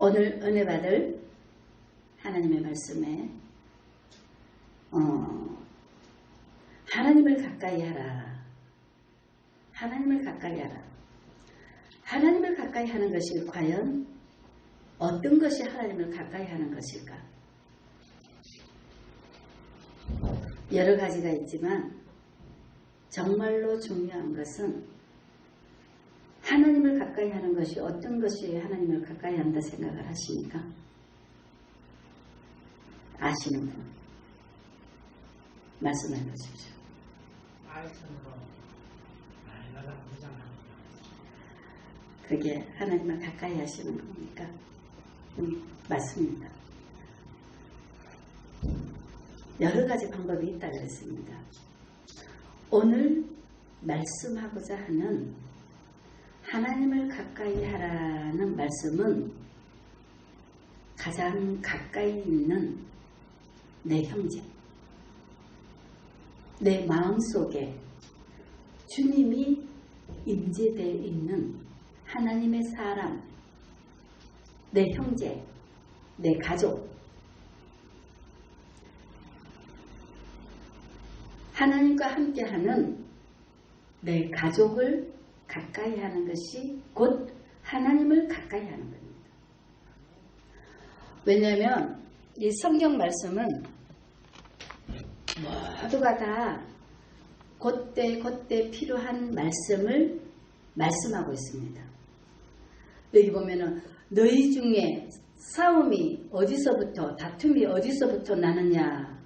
오늘 은혜 받을 하나님의 말씀에 하나님을 가까이 하라. 하나님을 가까이 하라. 하나님을 가까이 하는 것이 과연 어떤 것이 하나님을 가까이 하는 것일까? 여러 가지가 있지만 정말로 중요한 것은 하나님을 가까이 하는 것이 어떤 것이 하나님을 가까이 한다 생각을 하십니까? 아시는 분 말씀해 보십시오. 그게 하나님을 가까이 하시는 겁니까? 맞습니다. 여러 가지 방법이 있다 그랬습니다. 오늘 말씀하고자 하는 하나님을 가까이 하라는 말씀은 가장 가까이 있는 내 형제, 내 마음속에 주님이 임재되어 있는 하나님의 사람, 내 형제, 내 가족, 하나님과 함께하는 내 가족을 가까이 하는 것이 곧 하나님을 가까이 하는 겁니다. 왜냐하면 이 성경 말씀은 모두가 다 그때 필요한 말씀을 말씀하고 있습니다. 여기 보면은 너희 중에 싸움이 어디서부터, 다툼이 어디서부터 나느냐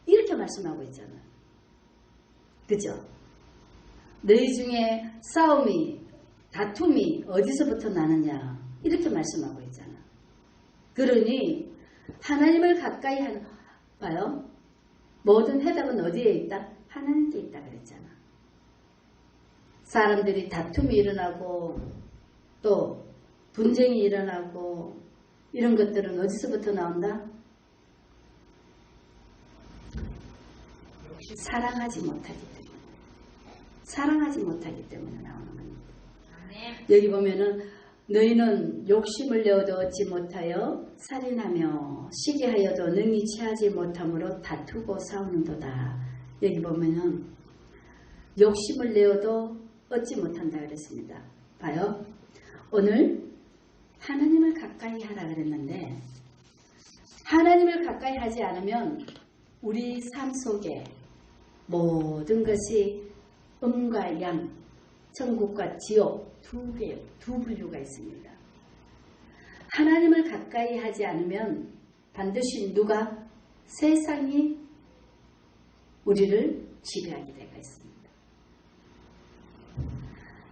이렇게 말씀하고 있잖아요. 그죠? 너희 중에 싸움이, 다툼이 어디서부터 나느냐 이렇게 말씀하고 있잖아. 그러니 하나님을 가까이 하는, 봐요. 모든 해답은 어디에 있다? 하나님께 있다 그랬잖아. 사람들이 다툼이 일어나고 또 분쟁이 일어나고 이런 것들은 어디서부터 나온다? 사랑하지 못하기 때문에 나오는 겁니다. 여기 보면은 너희는 욕심을 내어도 얻지 못하여 살인하며 시기하여도 능히 취하지 못함으로 다투고 싸우는도다. 여기 보면은 욕심을 내어도 얻지 못한다 그랬습니다. 봐요. 오늘 하나님을 가까이 하라 그랬는데 하나님을 가까이 하지 않으면 우리 삶 속에 모든 것이 음과 양, 천국과 지옥 두 분류가 있습니다. 하나님을 가까이 하지 않으면 반드시 누가? 세상이 우리를 지배하게 되어 있습니다.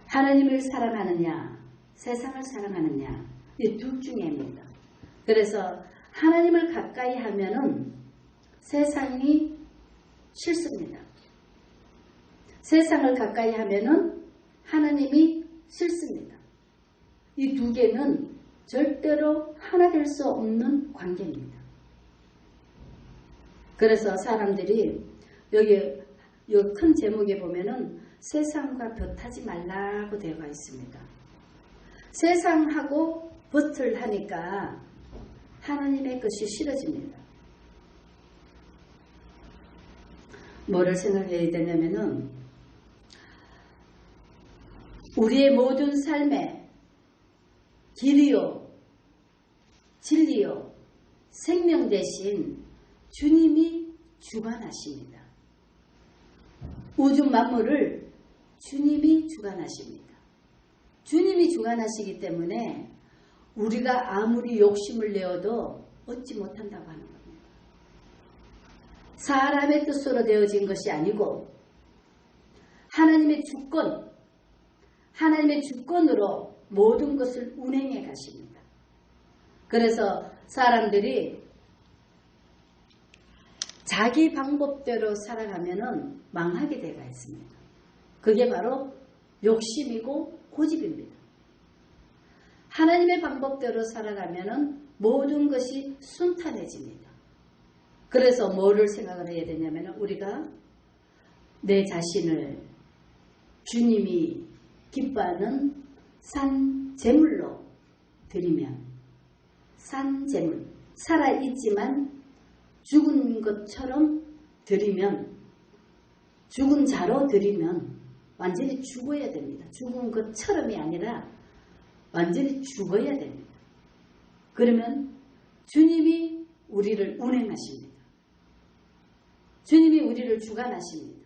하나님을 사랑하느냐, 세상을 사랑하느냐, 이 둘 중에입니다. 그래서 하나님을 가까이 하면은 세상이 싫습니다. 세상을 가까이 하면은 하나님이 싫습니다. 이 두 개는 절대로 하나 될 수 없는 관계입니다. 그래서 사람들이 여기 큰 제목에 보면은 세상과 볕하지 말라고 되어 있습니다. 세상하고 볕을 하니까 하나님의 것이 싫어집니다. 뭐를 생각해야 되냐면은 우리의 모든 삶의 길이요, 진리요, 생명 대신 주님이 주관하십니다. 우주 만물을 주님이 주관하십니다. 주님이 주관하시기 때문에 우리가 아무리 욕심을 내어도 얻지 못한다고 하는 겁니다. 사람의 뜻으로 되어진 것이 아니고 하나님의 주권, 하나님의 주권으로 모든 것을 운행해 가십니다. 그래서 사람들이 자기 방법대로 살아가면은 망하게 되어 있습니다. 그게 바로 욕심이고 고집입니다. 하나님의 방법대로 살아가면은 모든 것이 순탄해집니다. 그래서 뭐를 생각을 해야 되냐면 우리가 내 자신을 주님이 기뻐하는 산 제물로 드리면 산재물, 살아있지만 죽은 것처럼 드리면, 죽은 자로 드리면 완전히 죽어야 됩니다. 죽은 것처럼이 아니라 완전히 죽어야 됩니다. 그러면 주님이 우리를 운행하십니다. 주님이 우리를 주관하십니다.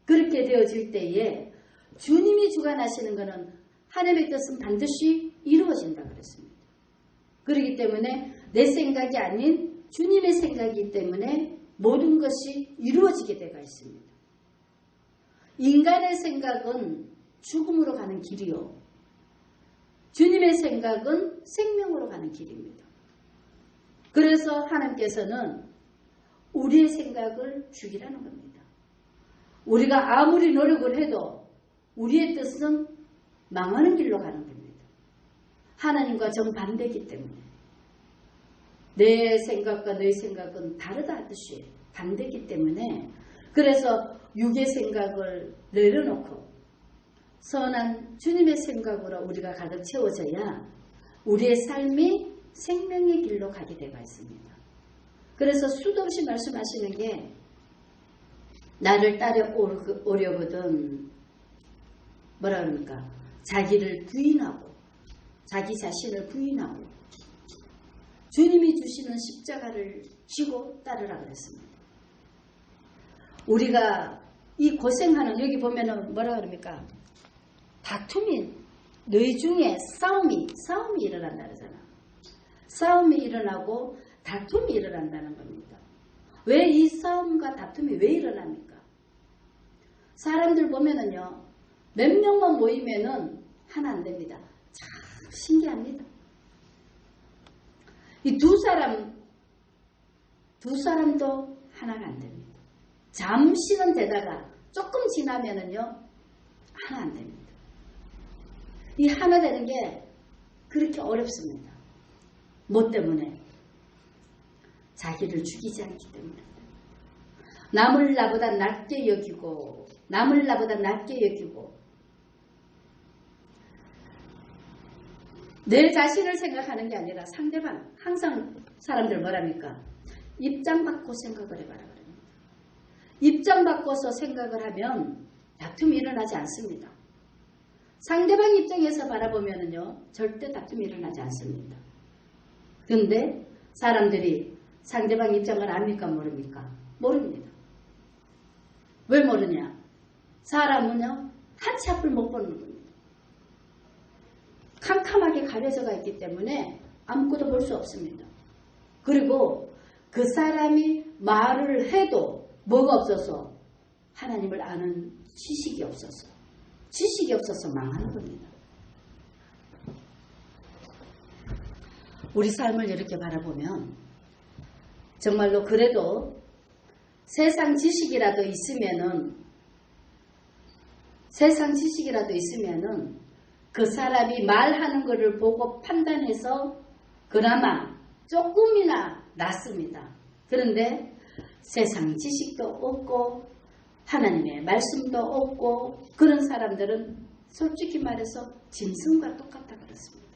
그렇게 되어질 때에 주님이 주관하시는 것은 하나님의 뜻은 반드시 이루어진다 그랬습니다. 그렇기 때문에 내 생각이 아닌 주님의 생각이기 때문에 모든 것이 이루어지게 되어 있습니다. 인간의 생각은 죽음으로 가는 길이요. 주님의 생각은 생명으로 가는 길입니다. 그래서 하나님께서는 우리의 생각을 죽이라는 겁니다. 우리가 아무리 노력을 해도 우리의 뜻은 망하는 길로 가는 겁니다. 하나님과 정반대이기 때문에. 내 생각과 너의 생각은 다르다 하듯이 반대이기 때문에 그래서 육의 생각을 내려놓고 선한 주님의 생각으로 우리가 가득 채워져야 우리의 삶이 생명의 길로 가게 되어 있습니다. 그래서 수도 없이 말씀하시는 게 나를 따라오려거든 뭐라 그럽니까? 자기를 부인하고 자기 자신을 부인하고 주님이 주시는 십자가를 지고 따르라 그랬습니다. 우리가 이 고생하는 여기 보면은 뭐라 그럽니까? 다툼이 너희 중에 싸움이 일어난다 그러잖아. 싸움이 일어나고 다툼이 일어난다는 겁니다. 왜 이 싸움과 다툼이 왜 일어납니까? 사람들 보면은요. 몇 명만 모이면은 하나 안 됩니다. 참 신기합니다. 이 두 사람도 하나가 안 됩니다. 잠시는 되다가 조금 지나면은요. 하나 안 됩니다. 이 하나 되는 게 그렇게 어렵습니다. 뭐 때문에? 자기를 죽이지 않기 때문에. 남을 나보다 낮게 여기고 내 자신을 생각하는 게 아니라 상대방. 항상 사람들 뭐랍니까? 입장 바꿔 생각을 해봐라 그럽니다. 입장 바꿔서 생각을 하면 다툼이 일어나지 않습니다. 상대방 입장에서 바라보면은요 절대 다툼이 일어나지 않습니다. 그런데 사람들이 상대방 입장을 압니까 모릅니까? 모릅니다. 왜 모르냐? 사람은요 한 치 앞을 못 보는 겁니다. 캄캄하게 가려져가 있기 때문에 아무것도 볼 수 없습니다. 그리고 그 사람이 말을 해도 뭐가 없어서 하나님을 아는 지식이 없어서 망하는 겁니다. 우리 삶을 이렇게 바라보면 정말로 그래도 세상 지식이라도 있으면은 그 사람이 말하는 것을 보고 판단해서 그나마 조금이나 낫습니다. 그런데 세상 지식도 없고 하나님의 말씀도 없고 그런 사람들은 솔직히 말해서 짐승과 똑같다 그렇습니다.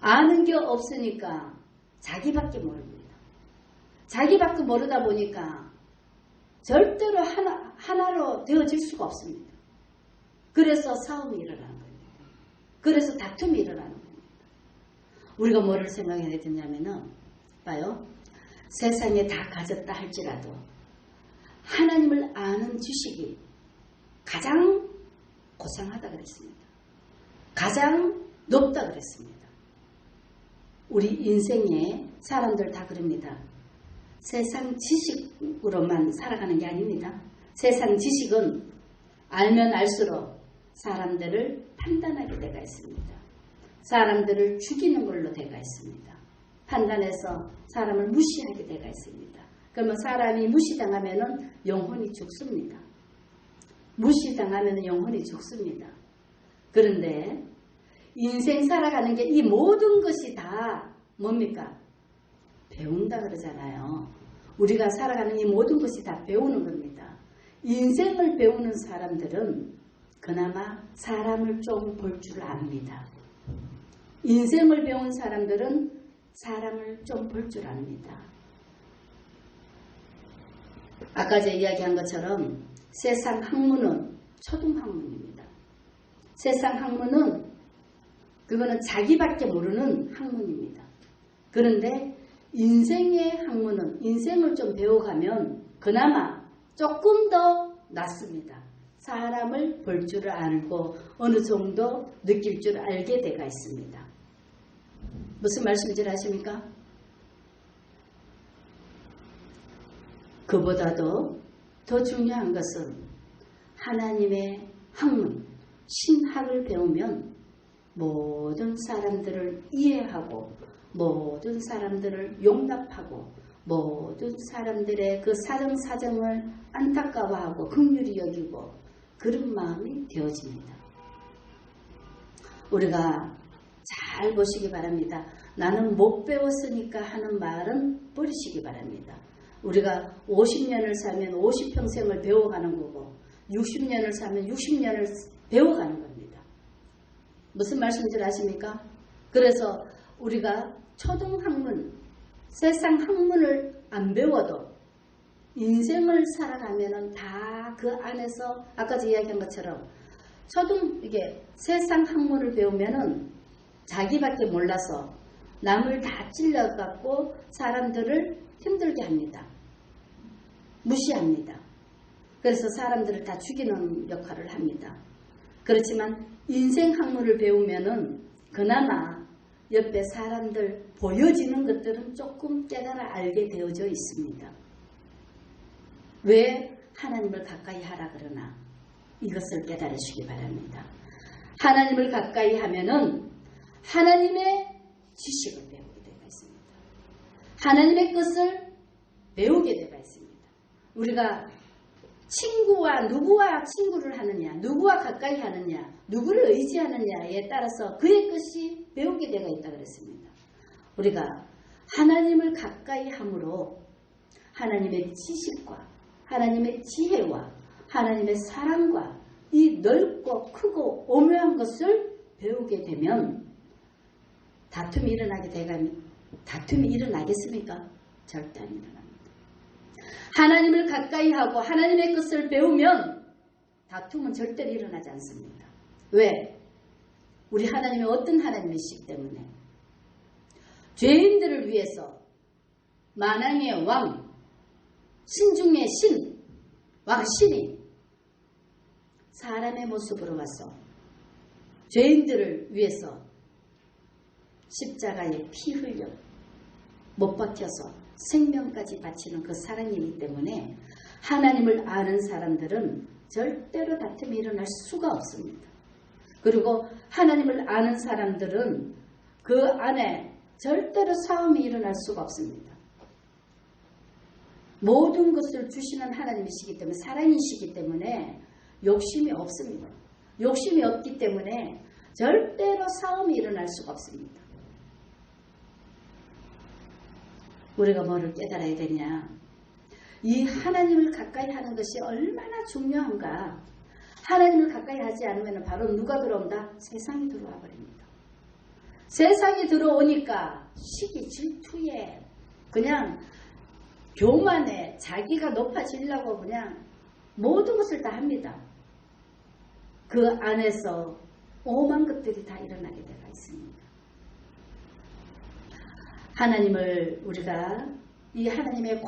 아는 게 없으니까 자기밖에 모릅니다. 자기밖에 모르다 보니까 절대로 하나로 되어질 수가 없습니다. 그래서 싸움이 일어나는 겁니다. 그래서 다툼이 일어나는 겁니다. 우리가 뭐를 생각해야 되냐면은 봐요. 세상에 다 가졌다 할지라도 하나님을 아는 지식이 가장 고상하다 그랬습니다. 가장 높다 그랬습니다. 우리 인생에 사람들 다 그럽니다. 세상 지식으로만 살아가는 게 아닙니다. 세상 지식은 알면 알수록 사람들을 판단하게 되어 있습니다. 사람들을 죽이는 걸로 되어 있습니다. 판단해서 사람을 무시하게 되어 있습니다. 그러면 사람이 무시당하면 영혼이 죽습니다. 무시당하면 영혼이 죽습니다. 그런데 인생 살아가는 게 이 모든 것이 다 뭡니까? 배운다 그러잖아요. 우리가 살아가는 이 모든 것이 다 배우는 겁니다. 인생을 배우는 사람들은 그나마 사람을 좀 볼 줄 압니다. 인생을 배운 사람들은 사람을 좀 볼 줄 압니다. 아까 제가 이야기한 것처럼 세상 학문은 초등학문입니다. 세상 학문은 그거는 자기밖에 모르는 학문입니다. 그런데 인생의 학문은 인생을 좀 배워가면 그나마 조금 더 낫습니다. 사람을 볼 줄 알고 어느 정도 느낄 줄 알게 돼가 있습니다. 무슨 말씀인지 아십니까? 그보다도 더 중요한 것은 하나님의 학문, 신학을 배우면 모든 사람들을 이해하고 모든 사람들을 용납하고 모든 사람들의 그 사정사정을 안타까워하고 긍휼히 여기고 그런 마음이 되어집니다. 우리가 잘 보시기 바랍니다. 나는 못 배웠으니까 하는 말은 버리시기 바랍니다. 우리가 50년을 살면 50평생을 배워가는 거고 60년을 살면 60년을 배워가는 겁니다. 무슨 말씀인지 아십니까? 그래서 우리가 초등학문, 세상 학문을 안 배워도 인생을 살아가면은 다 그 안에서 아까 제가 이야기한 것처럼 이게 세상 학문을 배우면은 자기밖에 몰라서 남을 다 찔러갖고 사람들을 힘들게 합니다. 무시합니다. 그래서 사람들을 다 죽이는 역할을 합니다. 그렇지만 인생 학문을 배우면은 그나마 옆에 사람들 보여지는 것들은 조금 깨달아 알게 되어져 있습니다. 왜 하나님을 가까이 하라 그러나 이것을 깨달아 주시기 바랍니다. 하나님을 가까이 하면은 하나님의 지식을 배우게 되어 있습니다. 하나님의 것을 배우게 되어 있습니다. 우리가 누구와 친구를 하느냐, 누구와 가까이 하느냐, 누구를 의지하느냐에 따라서 그의 것이 배우게 되어 있다 그랬습니다. 우리가 하나님을 가까이 함으로 하나님의 지식과 하나님의 지혜와 하나님의 사랑과 이 넓고 크고 오묘한 것을 배우게 되면 다툼이 일어나겠습니까? 절대 안 일어납니다. 하나님을 가까이 하고 하나님의 것을 배우면 다툼은 절대로 일어나지 않습니다. 왜? 우리 하나님이 어떤 하나님이시기 때문에 죄인들을 위해서 만왕의 왕, 신중의 신, 왕신이 사람의 모습으로 와서 죄인들을 위해서 십자가에 피 흘려 못 박혀서 생명까지 바치는 그 사랑이기 때문에 하나님을 아는 사람들은 절대로 다툼이 일어날 수가 없습니다. 그리고 하나님을 아는 사람들은 그 안에 절대로 싸움이 일어날 수가 없습니다. 모든 것을 주시는 하나님이시기 때문에 사랑이시기 때문에 욕심이 없습니다. 욕심이 없기 때문에 절대로 싸움이 일어날 수가 없습니다. 우리가 뭐를 깨달아야 되냐? 이 하나님을 가까이 하는 것이 얼마나 중요한가. 하나님을 가까이 하지 않으면 바로 누가 들어온다? 세상이 들어와 버립니다. 세상이 들어오니까 시기 질투에 그냥 교만에 자기가 높아지려고 그냥 모든 것을 다 합니다. 그 안에서 오만 것들이 다 일어나게 되어 있습니다. 하나님을 우리가 이 하나님의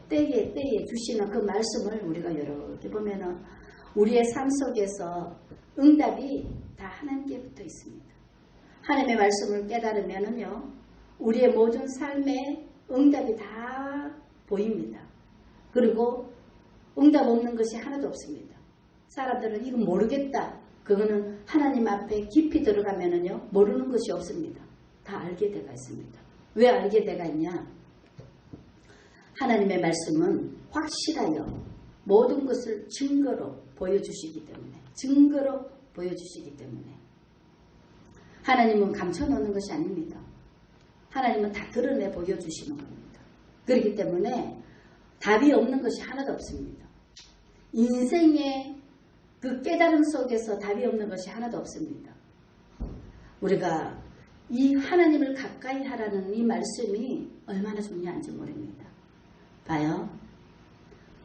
때에 주시는 그 말씀을 우리가 이렇게 보면은 우리의 삶 속에서 응답이 다 하나님께 붙어 있습니다. 하나님의 말씀을 깨달으면은요, 우리의 모든 삶의 응답이 다 보입니다. 그리고 응답 없는 것이 하나도 없습니다. 사람들은 이거 모르겠다. 그거는 하나님 앞에 깊이 들어가면은요, 모르는 것이 없습니다. 다 알게 되어 있습니다. 왜 알게 되어 있냐? 하나님의 말씀은 확실하여 모든 것을 증거로 보여주시기 때문에 하나님은 감춰놓는 것이 아닙니다. 하나님은 다 드러내 보여주시는 겁니다. 그렇기 때문에 답이 없는 것이 하나도 없습니다. 인생의 그 깨달음 속에서 답이 없는 것이 하나도 없습니다. 우리가 이 하나님을 가까이 하라는 이 말씀이 얼마나 중요한지 모릅니다. 봐요.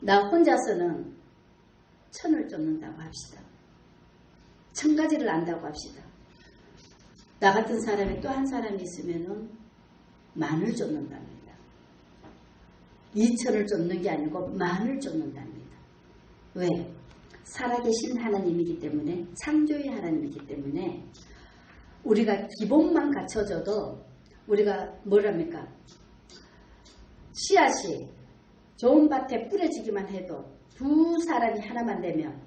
나 혼자서는 천을 쫓는다고 합시다. 1000가지를 안다고 합시다. 나 같은 사람이 또 한 사람이 있으면은 만을 쫓는답니다. 2000을 쫓는 게 아니고 만을 쫓는답니다. 왜? 살아계신 하나님이기 때문에, 창조의 하나님이기 때문에 우리가 기본만 갖춰져도 우리가 뭐랍니까? 씨앗이 좋은 밭에 뿌려지기만 해도 두 사람이 하나만 되면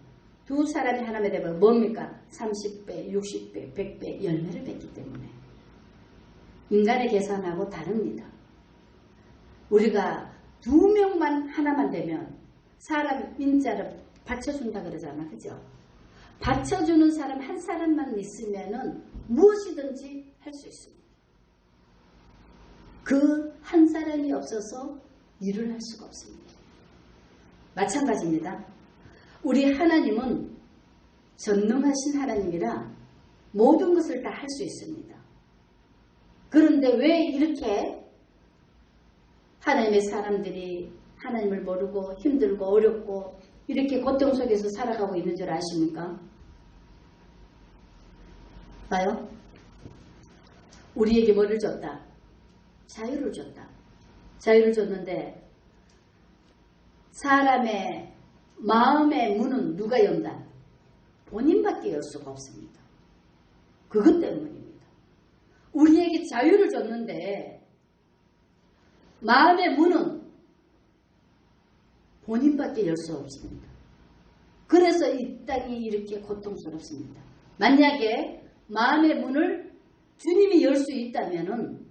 뭡니까? 30배, 60배, 100배 열매를 맺기 때문에 인간의 계산하고 다릅니다. 우리가 2명만 하나만 되면 사람 인자를 받쳐준다 그러잖아. 그죠? 받쳐주는 사람 한 사람만 있으면은 무엇이든지 할 수 있습니다. 그 한 사람이 없어서 일을 할 수가 없습니다. 마찬가지입니다. 우리 하나님은 전능하신 하나님이라 모든 것을 다 할 수 있습니다. 그런데 왜 이렇게 하나님의 사람들이 하나님을 모르고 힘들고 어렵고 이렇게 고통 속에서 살아가고 있는 줄 아십니까? 봐요. 우리에게 뭐를 줬다? 자유를 줬다. 자유를 줬는데 사람의 마음의 문은 누가 연다? 본인밖에 열 수가 없습니다. 그것 때문입니다. 우리에게 자유를 줬는데 마음의 문은 본인밖에 열 수 없습니다. 그래서 이 땅이 이렇게 고통스럽습니다. 만약에 마음의 문을 주님이 열 수 있다면은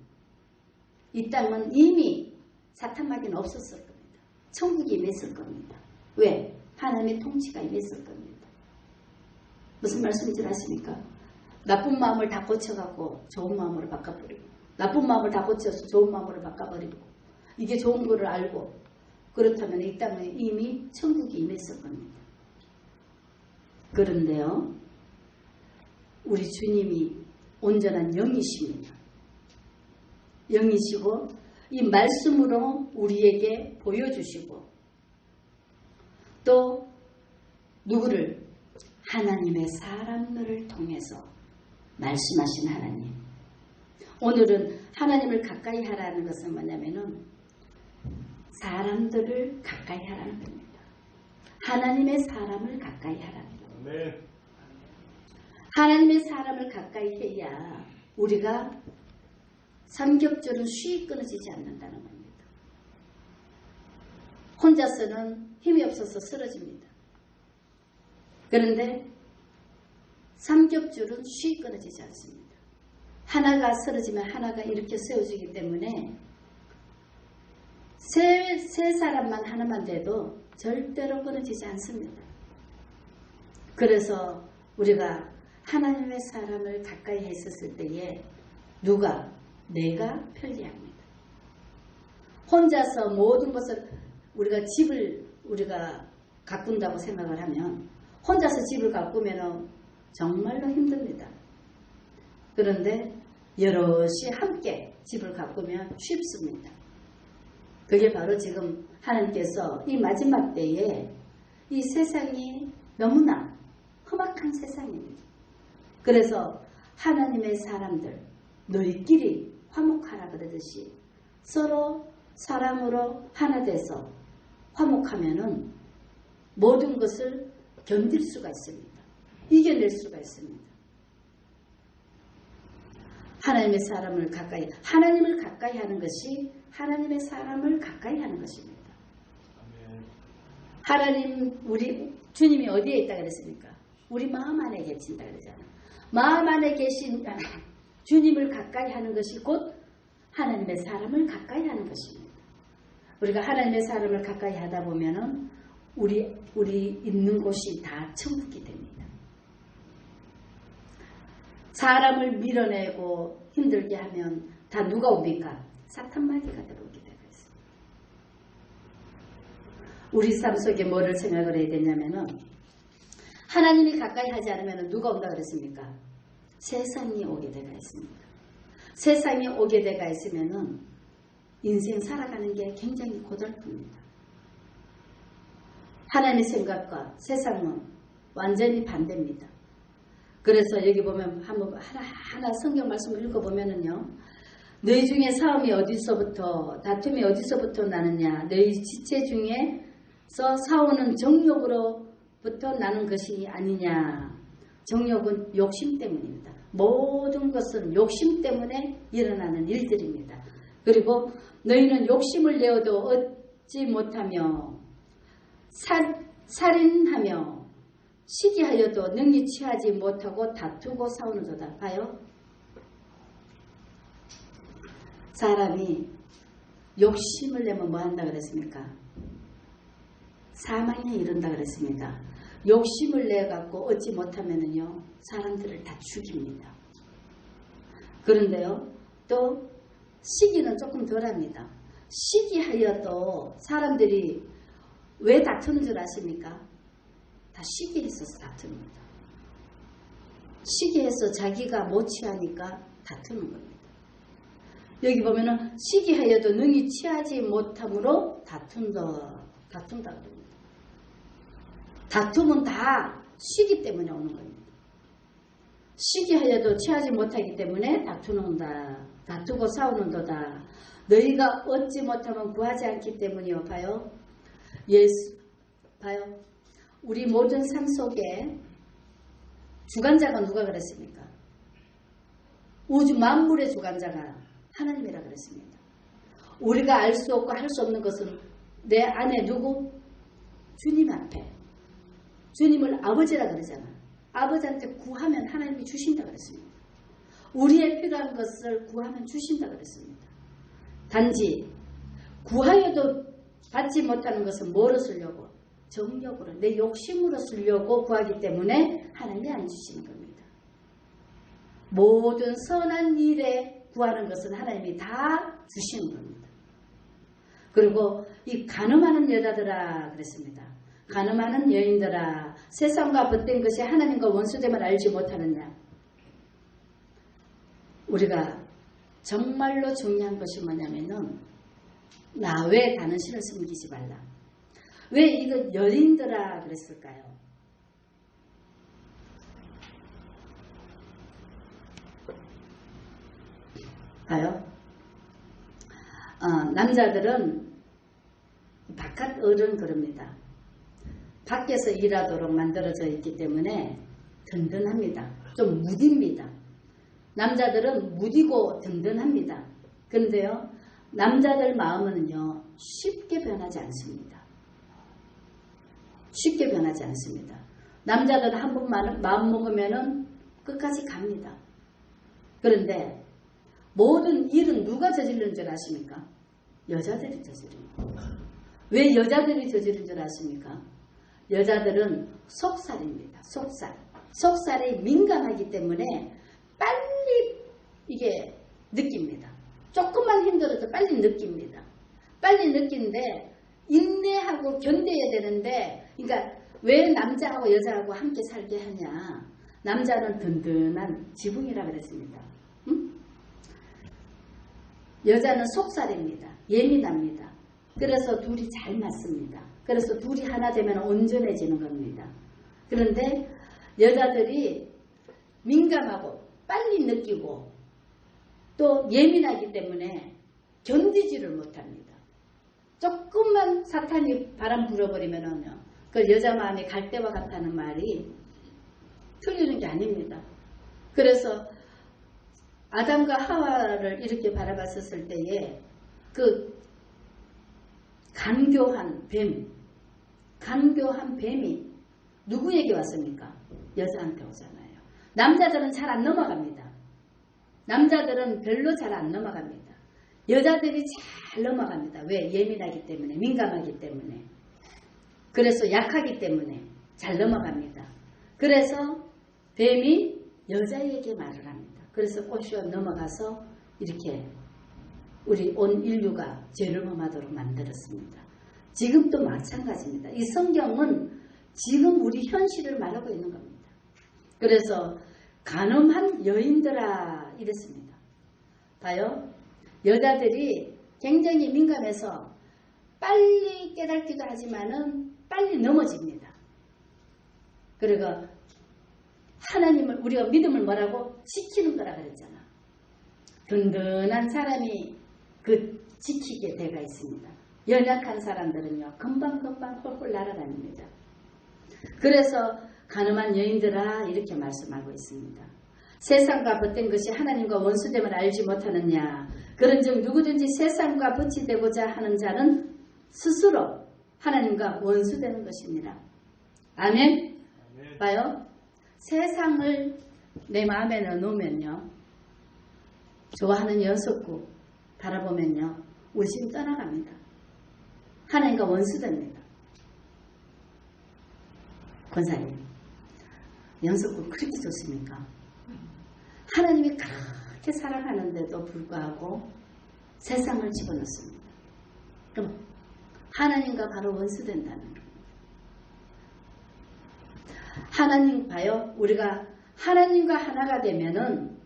이 땅은 이미 사탄마귀는 없었을 겁니다. 천국이 임했을 겁니다. 왜? 하나님의 통치가 임했을 겁니다. 무슨 말씀인지 아십니까? 나쁜 마음을 다 고쳐갖고 좋은 마음으로 바꿔버리고, 나쁜 마음을 다 고쳐서 좋은 마음으로 바꿔버리고, 이게 좋은 거를 알고, 그렇다면 이 땅에 이미 천국이 임했을 겁니다. 그런데요, 우리 주님이 온전한 영이십니다. 영이시고 이 말씀으로 우리에게 보여주시고 또 누구를? 하나님의 사람들을 통해서 말씀하신 하나님. 오늘은 하나님을 가까이 하라는 것은 뭐냐면은 사람들을 가까이 하라는 겁니다. 하나님의 사람을 가까이 하라는 겁니다. 네. 하나님의 사람을 가까이 해야 우리가 삼겹줄은 쉬이 끊어지지 않는다는 겁니다. 혼자서는 힘이 없어서 쓰러집니다. 그런데 삼겹줄은 쉬이 끊어지지 않습니다. 하나가 쓰러지면 하나가 이렇게 세워지기 때문에 세 사람만 하나만 돼도 절대로 끊어지지 않습니다. 그래서 우리가 하나님의 사람을 가까이 했었을 때에 내가 편리합니다. 혼자서 모든 것을 우리가 가꾼다고 생각을 하면 혼자서 집을 가꾸면 정말로 힘듭니다. 그런데 여럿이 함께 집을 가꾸면 쉽습니다. 그게 바로 지금 하나님께서 이 마지막 때에 이 세상이 너무나 험악한 세상입니다. 그래서 하나님의 사람들 너희끼리 화목하라 그러듯이 서로 사랑으로 하나 돼서 화목하면은 모든 것을 견딜 수가 있습니다. 이겨낼 수가 있습니다. 하나님의 사람을 하나님을 가까이 하는 것이 하나님의 사람을 가까이 하는 것입니다. 하나님, 우리 주님이 어디에 있다 그랬습니까? 우리 마음 안에 계신다 그러잖아요. 마음 안에 계신 주님을 가까이 하는 것이 곧 하나님의 사람을 가까이 하는 것입니다. 우리가 하나님의 사람을 가까이 하다 보면은 우리 있는 곳이 다 천국이 됩니다. 사람을 밀어내고 힘들게 하면 다 누가 옵니까? 사탄마귀가 들어오게 되어 있습니다. 우리 삶 속에 뭐를 생각을 해야 되냐면은 하나님이 가까이 하지 않으면 누가 온다 그랬습니까? 세상이 오게 돼가 있습니다. 세상이 오게 돼가 있으면은 인생 살아가는 게 굉장히 고달픕니다. 하나님의 생각과 세상은 완전히 반대입니다. 그래서 여기 보면 한번 하나 성경 말씀을 읽어보면은요. 너희 중에 싸움이 어디서부터 다툼이 어디서부터 나느냐. 너희 지체 중에서 싸우는 정욕으로부터 나는 것이 아니냐. 정욕은 욕심 때문입니다. 모든 것은 욕심 때문에 일어나는 일들입니다. 그리고 너희는 욕심을 내어도 얻지 못하며 살인하며 시기하여도 능히 취하지 못하고 다투고 싸우는도다. 봐요. 사람이 욕심을 내면 뭐 한다 그랬습니까? 사망에 이른다 그랬습니다. 욕심을 내갖고 얻지 못하면은요, 사람들을 다 죽입니다. 그런데요, 또 시기는 조금 덜합니다. 시기하여도 사람들이 왜 다투는 줄 아십니까? 다 시기에 있어서 다투는겁니다. 시기에서 자기가 못 취하니까 다투는 겁니다. 여기 보면은 시기하여도 능히 취하지 못함으로 다툰다 그럽니다. 다툼은 다 시기 때문에 오는 겁니다. 시기하여도 취하지 못하기 때문에 다투고 싸우는도다. 너희가 얻지 못하면 구하지 않기 때문이요. 봐요. 봐요. 우리 모든 삶 속에 주관자가 누가 그랬습니까? 우주 만물의 주관자가 하나님이라 그랬습니다. 우리가 알 수 없고 할 수 없는 것은 내 안에 누구? 주님 앞에. 주님을 아버지라 그러잖아. 아버지한테 구하면 하나님이 주신다 그랬습니다. 우리의 필요한 것을 구하면 주신다 그랬습니다. 단지 구하여도 받지 못하는 것은 뭐로 쓰려고? 정욕으로, 내 욕심으로 쓰려고 구하기 때문에 하나님이 안 주시는 겁니다. 모든 선한 일에 구하는 것은 하나님이 다 주시는 겁니다. 그리고 이 간음하는 여자들아 그랬습니다. 간음하는 여인들아, 세상과 벗된 것이 하나님과 원수됨을 알지 못하느냐. 우리가 정말로 중요한 것이 뭐냐면은 나 외에 다른 신을 섬기지 말라. 왜 이거 여인들아 그랬을까요? 봐요. 남자들은 바깥 어른 그럽니다. 밖에서 일하도록 만들어져 있기 때문에 든든합니다. 좀 무딥니다. 남자들은 무디고 든든합니다. 그런데요, 남자들 마음은요, 쉽게 변하지 않습니다. 쉽게 변하지 않습니다. 남자들은 한 번 마음 먹으면은 끝까지 갑니다. 그런데 모든 일은 누가 저지르는 줄 아십니까? 여자들이 저지르는 거예요. 왜 여자들이 저지르는 줄 아십니까? 여자들은 속살입니다. 속살에 민감하기 때문에 빨리 이게 느낍니다. 조금만 힘들어도 빨리 느낍니다. 빨리 느끼는데 인내하고 견뎌야 되는데, 그러니까 왜 남자하고 여자하고 함께 살게 하냐. 남자는 든든한 지붕이라 그랬습니다. 응? 여자는 속살입니다. 예민합니다. 그래서 둘이 잘 맞습니다. 그래서 둘이 하나 되면 온전해지는 겁니다. 그런데 여자들이 민감하고 빨리 느끼고 또 예민하기 때문에 견디지를 못합니다. 조금만 사탄이 바람 불어버리면은요, 그 여자 마음이 갈대와 같다는 말이 틀리는 게 아닙니다. 그래서 아담과 하와를 이렇게 바라봤었을 때에 그 간교한 뱀이 누구에게 왔습니까? 여자한테 오잖아요. 남자들은 잘 안 넘어갑니다. 남자들은 별로 잘 안 넘어갑니다. 여자들이 잘 넘어갑니다. 왜? 예민하기 때문에, 민감하기 때문에. 그래서 약하기 때문에 잘 넘어갑니다. 그래서 뱀이 여자에게 말을 합니다. 그래서 꼬시어 넘어가서 이렇게 우리 온 인류가 죄를 범하도록 만들었습니다. 지금도 마찬가지입니다. 이 성경은 지금 우리 현실을 말하고 있는 겁니다. 그래서 간음한 여인들아 이랬습니다. 봐요. 여자들이 굉장히 민감해서 빨리 깨닫기도 하지만은 빨리 넘어집니다. 그리고 하나님을 우리가 믿음을 뭐라고? 지키는 거라 그랬잖아. 든든한 사람이 그 지키게 돼가 있습니다. 연약한 사람들은요 금방금방 홀홀 날아다닙니다. 그래서 간음한 여인들아 이렇게 말씀하고 있습니다. 세상과 벗된 것이 하나님과 원수됨을 알지 못하느냐. 그런즉 누구든지 세상과 벗이 되고자 하는 자는 스스로 하나님과 원수되는 것입니다. 아멘. 봐요. 세상을 내 마음에 넣어놓으면요 좋아하는 여섯구 바라보면요 울심 떠나갑니다. 하나님과 원수됩니다. 권사님, 연속구 그렇게 좋습니까? 하나님이 그렇게 사랑하는데도 불구하고 세상을 집어넣습니다. 그럼 하나님과 바로 원수된다는 겁니다. 하나님 봐요. 우리가 하나님과 하나가 되면은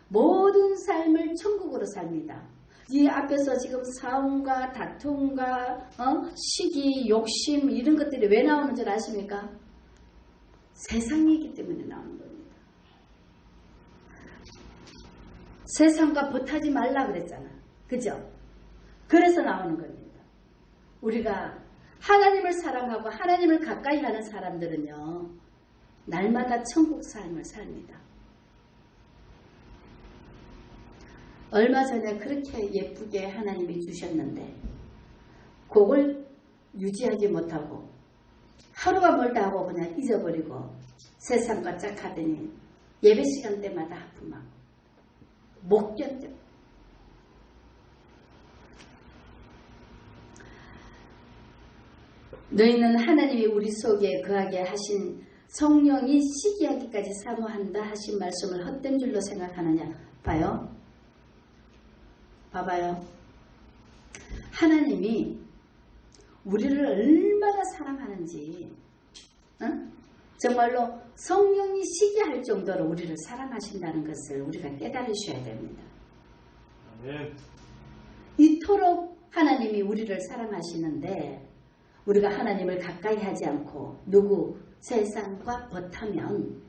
모든 삶을 천국으로 삽니다. 이 앞에서 지금 싸움과 다툼과 시기, 욕심 이런 것들이 왜 나오는 줄 아십니까? 세상이기 때문에 나오는 겁니다. 세상과 벗하지 말라 그랬잖아. 그죠? 그래서 나오는 겁니다. 우리가 하나님을 사랑하고 하나님을 가까이 하는 사람들은요. 날마다 천국 삶을 삽니다. 얼마 전에 그렇게 예쁘게 하나님이 주셨는데 그걸 유지하지 못하고 하루가 멀다 하고 그냥 잊어버리고 세상과 짝하더니 예배 시간 때마다 하품하고 못 견뎌. 너희는 하나님이 우리 속에 거하게 하신 성령이 시기하기까지 사모한다 하신 말씀을 헛된 줄로 생각하느냐. 봐요. 봐봐요. 하나님이 우리를 얼마나 사랑하는지 정말로 성령이 시기할 정도로 우리를 사랑하신다는 것을 우리가 깨달으셔야 됩니다. 아멘. 이토록 하나님이 우리를 사랑하시는데 우리가 하나님을 가까이 하지 않고 세상과 벗하면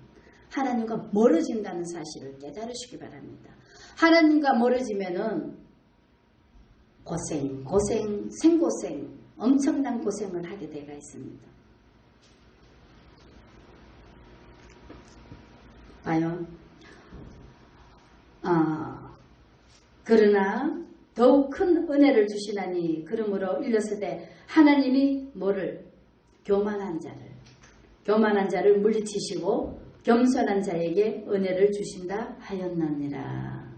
하나님과 멀어진다는 사실을 깨달으시기 바랍니다. 하나님과 멀어지면은 생고생, 엄청난 고생을 하게 되어 있습니다. 봐요. 그러나 더욱 큰 은혜를 주시나니 그러므로 일렀으되 하나님이 교만한 자를 물리치시고 겸손한 자에게 은혜를 주신다 하였느니라.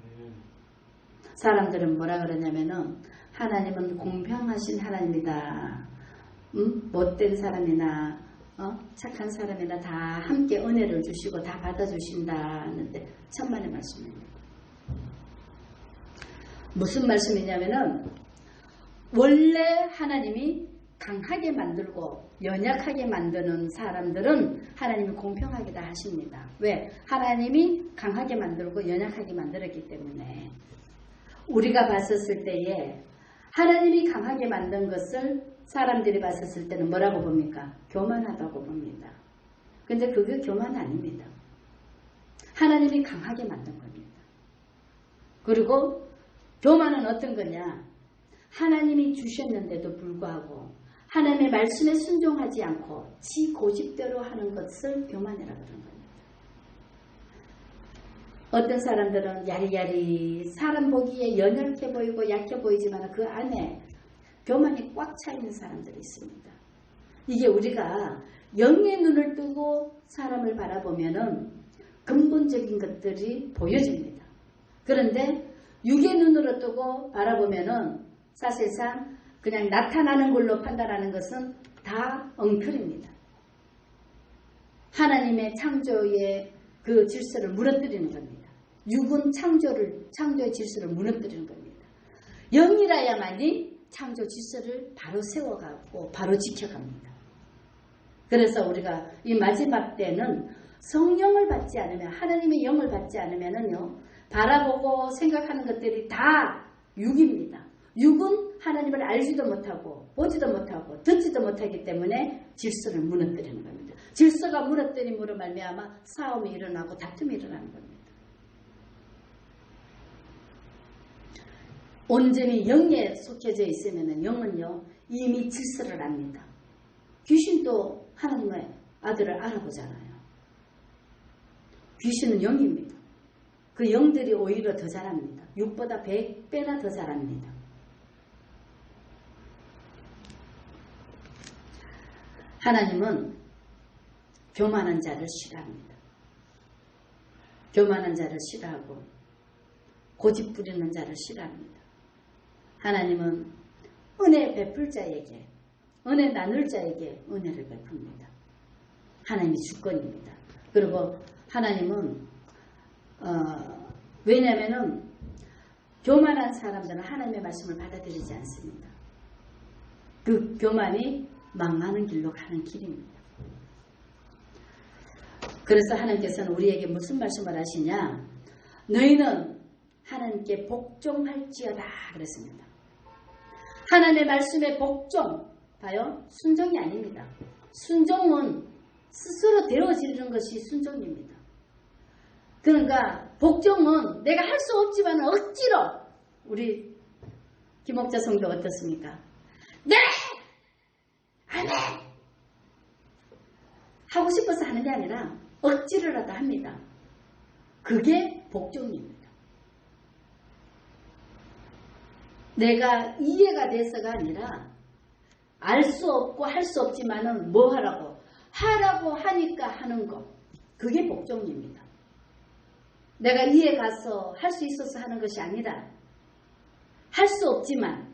사람들은 뭐라 그러냐면은 하나님은 공평하신 하나님이다. 못된 사람이나 착한 사람이나 다 함께 은혜를 주시고 다 받아주신다 하는데 천만의 말씀입니다. 무슨 말씀이냐면은 원래 하나님이 강하게 만들고 연약하게 만드는 사람들은 하나님이 공평하게 다 하십니다. 왜? 하나님이 강하게 만들고 연약하게 만들었기 때문에. 우리가 봤었을 때에 하나님이 강하게 만든 것을 사람들이 봤었을 때는 뭐라고 봅니까? 교만하다고 봅니다. 근데 그게 교만 아닙니다. 하나님이 강하게 만든 겁니다. 그리고 교만은 어떤 거냐? 하나님이 주셨는데도 불구하고 하나님의 말씀에 순종하지 않고 지 고집대로 하는 것을 교만이라고 그러는 겁니다. 어떤 사람들은 야리야리 사람 보기에 연약해 보이고 약해 보이지만 그 안에 교만이 꽉 차 있는 사람들이 있습니다. 이게 우리가 영의 눈을 뜨고 사람을 바라보면은 근본적인 것들이 보여집니다. 그런데 육의 눈으로 뜨고 바라보면은 사실상 그냥 나타나는 걸로 판단하는 것은 다 엉터리입니다. 하나님의 창조의 그 질서를 무너뜨리는 겁니다. 육은 창조의 질서를 무너뜨리는 겁니다. 영이라야만이 창조 질서를 바로 세워가고 바로 지켜갑니다. 그래서 우리가 이 마지막 때는 성령을 받지 않으면, 하나님의 영을 받지 않으면은요, 바라보고 생각하는 것들이 다 육입니다. 육은 하나님을 알지도 못하고 보지도 못하고 듣지도 못하기 때문에 질서를 무너뜨리는 겁니다. 질서가 무너뜨림으로 말미암아 싸움이 일어나고 다툼이 일어나는 겁니다. 온전히 영에 속해져 있으면 영은요 이미 질서를 압니다. 귀신도 하나님의 아들을 알아보잖아요. 귀신은 영입니다. 그 영들이 오히려 더 잘합니다. 육보다 100배나 더 잘합니다. 하나님은 교만한 자를 싫어합니다. 교만한 자를 싫어하고 고집 부리는 자를 싫어합니다. 하나님은 은혜 베풀 자에게, 은혜 나눌 자에게 은혜를 베풉니다. 하나님이 주권입니다. 그리고 하나님은 왜냐하면 교만한 사람들은 하나님의 말씀을 받아들이지 않습니다. 그 교만이 망하는 길로 가는 길입니다. 그래서 하나님께서는 우리에게 무슨 말씀을 하시냐? 너희는 하나님께 복종할지어다 그랬습니다. 하나님의 말씀에 복종, 봐요. 순종이 아닙니다. 순종은 스스로 되어지는 것이 순종입니다. 그러니까 복종은 내가 할 수 없지만 억지로, 우리 김옥자 성도 어떻습니까? 네! 안 해! 하고 싶어서 하는 게 아니라 억지로라도 합니다. 그게 복종입니다. 내가 이해가 돼서가 아니라 알 수 없고 할 수 없지만은 뭐 하라고? 하라고 하니까 하는 거. 그게 복종입니다. 내가 이해 가서 할 수 있어서 하는 것이 아니라 할 수 없지만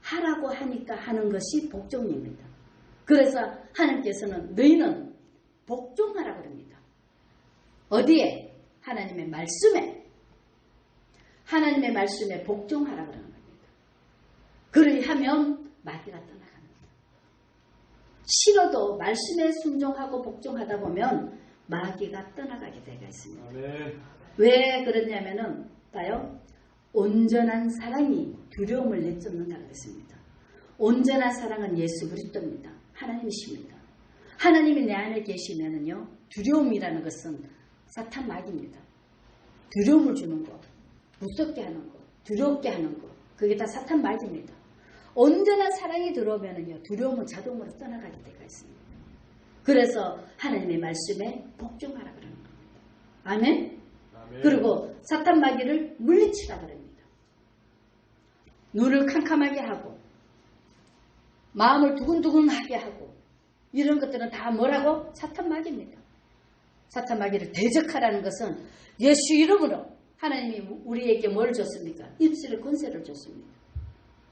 하라고 하니까 하는 것이 복종입니다. 그래서 하나님께서는 너희는 복종하라 그럽니다. 어디에? 하나님의 말씀에. 하나님의 말씀에 복종하라 그러는 겁니다. 그러하면 마귀가 떠나갑니다. 싫어도 말씀에 순종하고 복종하다 보면 마귀가 떠나가게 되어 있습니다. 아멘. 왜 그러냐면은 봐요. 온전한 사랑이 두려움을 내쫓는다 그랬습니다. 온전한 사랑은 예수 그리스도입니다. 하나님이십니다. 하나님이 내 안에 계시면은요 두려움이라는 것은 사탄 마귀입니다. 두려움을 주는 거, 무섭게 하는 거, 두렵게 하는 거, 그게 다 사탄 마귀입니다. 온전한 사랑이 들어오면은요 두려움은 자동으로 떠나가게 되어 있습니다. 그래서 하나님의 말씀에 복종하라 그러는 겁니다. 아멘? 아멘. 그리고 사탄 마귀를 물리치라 그럽니다. 눈을 캄캄하게 하고 마음을 두근두근하게 하고 이런 것들은 다 뭐라고? 사탄 마귀입니다. 사탄 마귀를 대적하라는 것은 예수 이름으로 하나님이 우리에게 뭘 줬습니까? 입술의 권세를 줬습니다.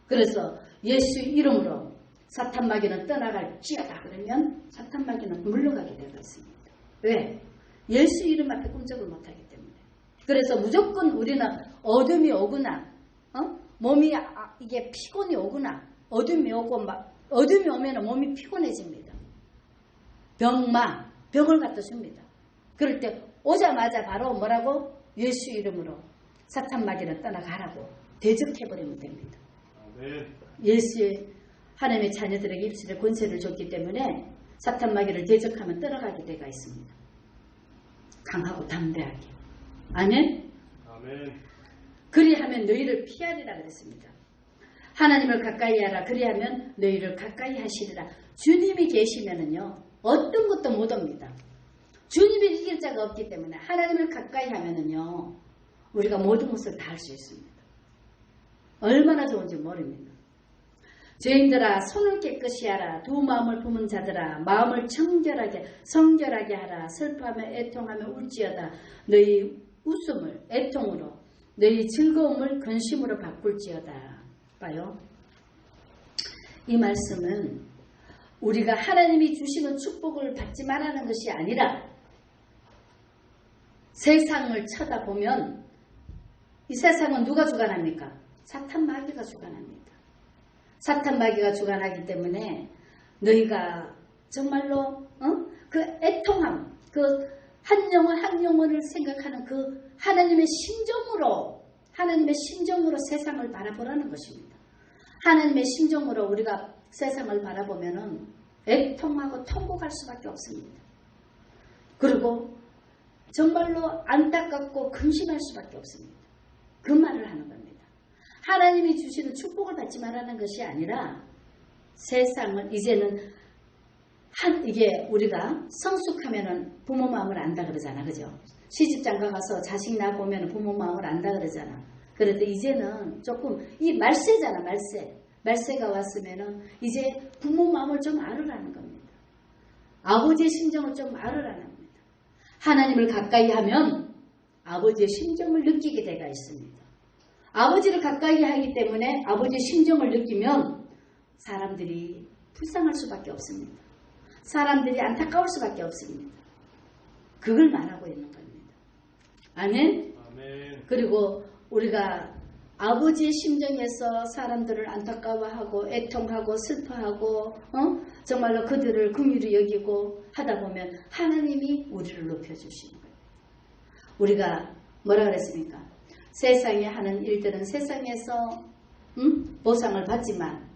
그래서 예수 이름으로 사탄 마귀는 떠나갈지어다 그러면 사탄 마귀는 물러가게 되어 있습니다. 왜? 예수 이름 앞에 꿈쩍을 못하기 때문에. 그래서 무조건 우리는 어둠이 오거나 몸이 이게 피곤이 오거나 어둠이 오고 어둠이 오면 몸이 피곤해집니다. 병을 갖다 줍니다. 그럴 때 오자마자 바로 뭐라고? 예수 이름으로 사탄 마귀는 떠나가라고 대적해버리면 됩니다. 예수의 하나님의 자녀들에게 입술의 권세를 줬기 때문에 사탄 마귀를 대적하면 떠나가게 되어 있습니다. 강하고 담대하게. 아멘? 아멘. 그리하면 너희를 피하리라 그랬습니다. 하나님을 가까이 하라. 그리하면 너희를 가까이 하시리라. 주님이 계시면은요 어떤 것도 못 옵니다. 주님이 이길 자가 없기 때문에 하나님을 가까이 하면은요 우리가 모든 것을 다 할 수 있습니다. 얼마나 좋은지 모릅니다. 죄인들아 손을 깨끗이 하라. 두 마음을 품은 자들아 마음을 성결하게 하라. 슬퍼하며 애통하며 울지어다. 너희 웃음을 애통으로 너희 즐거움을 근심으로 바꿀지어다. 봐요. 이 말씀은 우리가 하나님이 주시는 축복을 받지 말라는 것이 아니라 세상을 쳐다보면 이 세상은 누가 주관합니까? 사탄 마귀가 주관합니다. 사탄 마귀가 주관하기 때문에 너희가 정말로 그 애통함, 그 한 영혼 한 영혼을 생각하는 그 하나님의 심정으로 세상을 바라보라는 것입니다. 하나님의 심정으로 우리가 세상을 바라보면은 애통하고 통곡할 수밖에 없습니다. 그리고 정말로 안타깝고 근심할 수밖에 없습니다. 그 말을 하는 겁니다. 하나님이 주시는 축복을 받지 말라는 것이 아니라 세상을 이제는 이게 우리가 성숙하면은 부모 마음을 안다 그러잖아. 그죠? 시집장가 가서 자식 낳아 보면 부모 마음을 안다 그러잖아. 그런데 이제는 조금 이 말세잖아. 말세가 왔으면은 이제 부모 마음을 좀 알으라는 겁니다. 아버지의 심정을 좀 알으라는 겁니다. 하나님을 가까이 하면 아버지의 심정을 느끼게 되가 있습니다. 아버지를 가까이 하기 때문에 아버지의 심정을 느끼면 사람들이 불쌍할 수밖에 없습니다. 사람들이 안타까울 수밖에 없습니다. 그걸 말하고 있는 겁니다. 아멘? 아멘. 그리고 우리가 아버지의 심정에서 사람들을 안타까워하고 애통하고 슬퍼하고 정말로 그들을 긍휼히 여기고 하다 보면 하나님이 우리를 높여주시는 거예요. 우리가 뭐라 그랬습니까? 세상에 하는 일들은 세상에서 보상을 받지만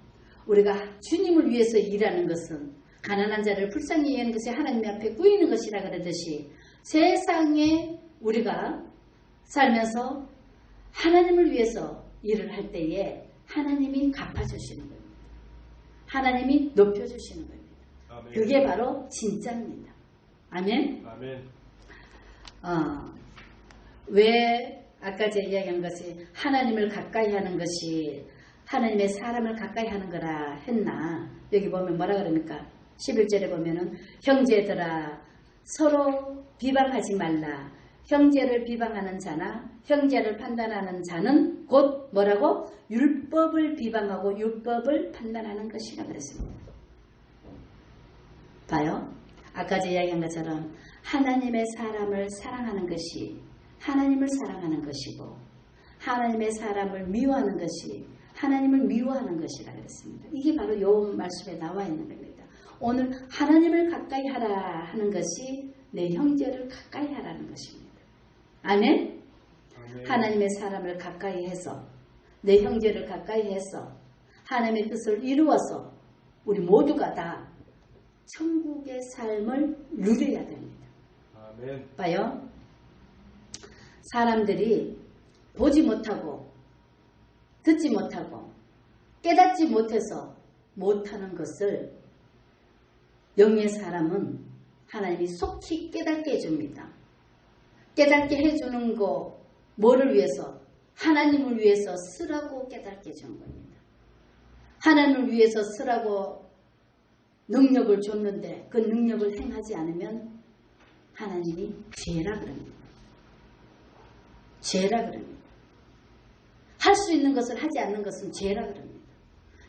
우리가 주님을 위해서 일하는 것은 가난한 자를 불쌍히 여기는 것이 하나님 앞에 구이는 것이라 그러듯이 세상에 우리가 살면서 하나님을 위해서 일을 할 때에 하나님이 갚아주시는 겁니다. 하나님이 높여주시는 겁니다. 아멘. 그게 바로 진짜입니다. 아멘? 아멘. 왜 아까 제가 이야기한 것이 하나님을 가까이 하는 것이 하나님의 사람을 가까이 하는 거라 했나? 여기 보면 뭐라 그럽니까? 11절에 보면은 형제들아 서로 비방하지 말라. 형제를 비방하는 자나 형제를 판단하는 자는 곧 뭐라고? 율법을 비방하고 율법을 판단하는 것이라 그랬습니다. 봐요. 아까 제가 이야기한 것처럼 하나님의 사람을 사랑하는 것이 하나님을 사랑하는 것이고 하나님의 사람을 미워하는 것이 하나님을 미워하는 것이라 그랬습니다. 이게 바로 요 말씀에 나와 있는 겁니다. 오늘 하나님을 가까이 하라 하는 것이 내 형제를 가까이 하라는 것입니다. 아멘? 아멘. 하나님의 사람을 가까이 해서 내 형제를 가까이 해서 하나님의 뜻을 이루어서 우리 모두가 다 천국의 삶을 누려야 됩니다. 아멘. 봐요. 사람들이 보지 못하고 듣지 못하고 깨닫지 못해서 못하는 것을 영의 사람은 하나님이 속히 깨닫게 해줍니다. 깨닫게 해주는 거 뭐를 위해서? 하나님을 위해서 쓰라고 깨닫게 해주는 겁니다. 하나님을 위해서 쓰라고 능력을 줬는데 그 능력을 행하지 않으면 하나님이 죄라 그럽니다. 죄라 그럽니다. 할 수 있는 것을 하지 않는 것은 죄라 그럽니다.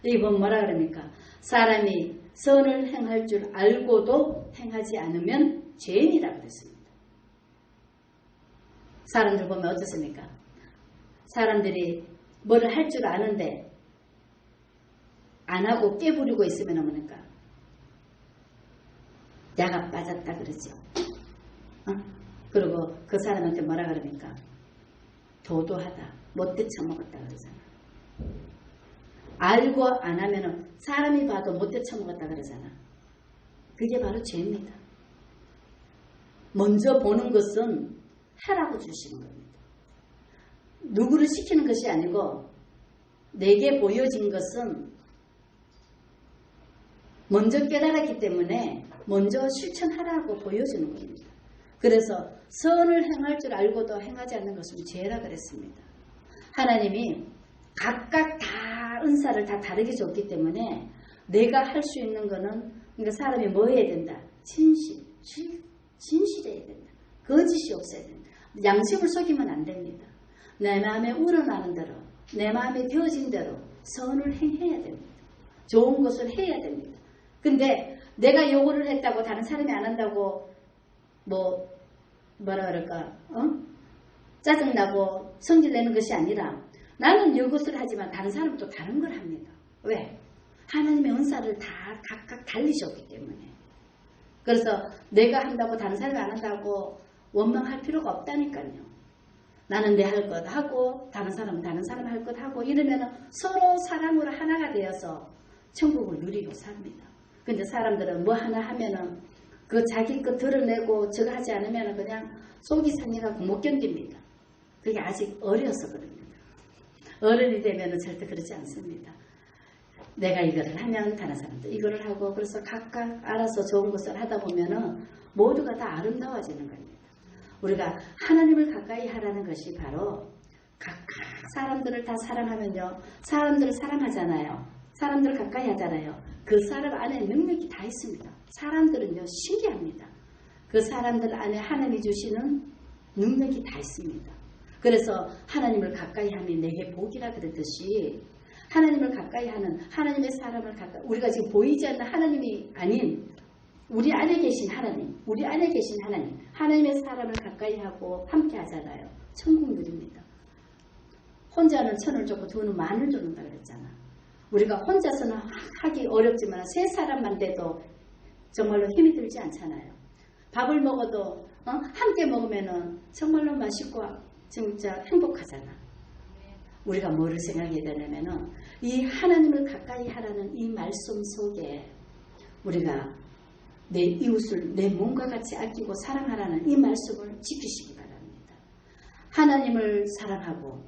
여기 보면 뭐라 그럽니까? 사람이 선을 행할 줄 알고도 행하지 않으면 죄인이라 그랬습니다. 사람들 보면 어떻습니까? 사람들이 뭐를 할 줄 아는데 안 하고 깨부리고 있으면 뭡니까? 야가 빠졌다 그러죠. 그리고 그 사람한테 뭐라 그럽니까? 도도하다, 못돼 처먹었다 그러잖아. 알고 안 하면은 사람이 봐도 못돼 처먹었다 그러잖아. 그게 바로 죄입니다. 먼저 보는 것은 하라고 주시는 겁니다. 누구를 시키는 것이 아니고 내게 보여진 것은 먼저 깨달았기 때문에 먼저 실천하라고 보여주는 겁니다. 그래서 선을 행할 줄 알고도 행하지 않는 것은 죄라 그랬습니다. 하나님이 각각 다 은사를 다 다르게 줬기 때문에 내가 할 수 있는 거는 그러니까 사람이 뭐 해야 된다? 진실해야 된다. 거짓이 없어야 된다. 양심을 속이면 안 됩니다. 내 마음에 우러나는 대로 내 마음에 되어진 대로 선을 행해야 됩니다. 좋은 것을 해야 됩니다. 근데 내가 요구를 했다고 다른 사람이 안 한다고 뭐라 그럴까? 짜증나고 성질내는 것이 아니라 나는 이것을 하지만 다른 사람은 또 다른 걸 합니다. 왜? 하나님의 은사를 다 각각 달리셨기 때문에. 그래서 내가 한다고 다른 사람이 안 한다고 원망할 필요가 없다니까요. 나는 내 할 것 하고 다른 사람은 다른 사람 할 것 하고 이러면 서로 사랑으로 하나가 되어서 천국을 누리고 삽니다. 근데 사람들은 뭐 하나 하면은 그 자기 것 드러내고 저거 하지 않으면 그냥 속이 상해가고 못 견딥니다. 그게 아직 어려서 그럽니다. 어른이 되면 절대 그렇지 않습니다. 내가 이거를 하면 다른 사람도 이거를 하고 그래서 각각 알아서 좋은 것을 하다 보면은 모두가 다 아름다워지는 겁니다. 우리가 하나님을 가까이 하라는 것이 바로 각각 사람들을 다 사랑하면요. 사람들을 사랑하잖아요. 사람들을 가까이 하잖아요. 그 사람 안에 능력이 다 있습니다. 사람들은요. 신기합니다. 그 사람들 안에 하나님이 주시는 능력이 다 있습니다. 그래서 하나님을 가까이 하면 내게 복이라 그랬듯이 하나님을 가까이 하는 하나님의 사람을 가까이 우리가 지금 보이지 않는 하나님이 아닌 우리 안에 계신 하나님, 우리 안에 계신 하나님, 하나님의 사람을 가까이 하고 함께 하잖아요. 천국 누립니다. 혼자는 천을 줬고 두는 만을 줬는다 그랬잖아. 우리가 혼자서는 하기 어렵지만 세 사람만 돼도 정말로 힘이 들지 않잖아요. 밥을 먹어도 함께 먹으면은 정말로 맛있고 진짜 행복하잖아. 우리가 뭐를 생각해야 되냐면은 이 하나님을 가까이 하라는 이 말씀 속에 우리가 내 이웃을 내 몸과 같이 아끼고 사랑하라는 이 말씀을 지키시기 바랍니다. 하나님을 사랑하고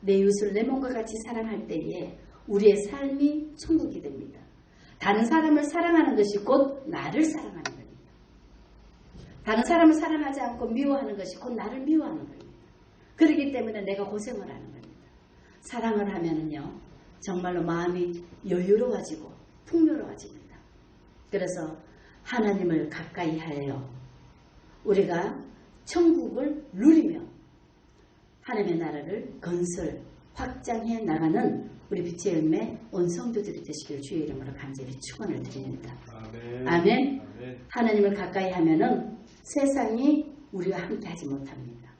내 이웃을 내 몸과 같이 사랑할 때에 우리의 삶이 천국이 됩니다. 다른 사람을 사랑하는 것이 곧 나를 사랑하는 겁니다. 다른 사람을 사랑하지 않고 미워하는 것이 곧 나를 미워하는 겁니다. 그렇기 때문에 내가 고생을 하는 겁니다. 사랑을 하면은요, 정말로 마음이 여유로워지고 풍요로워집니다. 그래서 하나님을 가까이 하여 우리가 천국을 누리며 하나님의 나라를 건설, 확장해 나가는 우리 빛의 열매 온 성도들이 되시길 주의 이름으로 간절히 축원을 드립니다. 아멘. 아멘. 아멘. 하나님을 가까이 하면은 세상이 우리와 함께 하지 못합니다.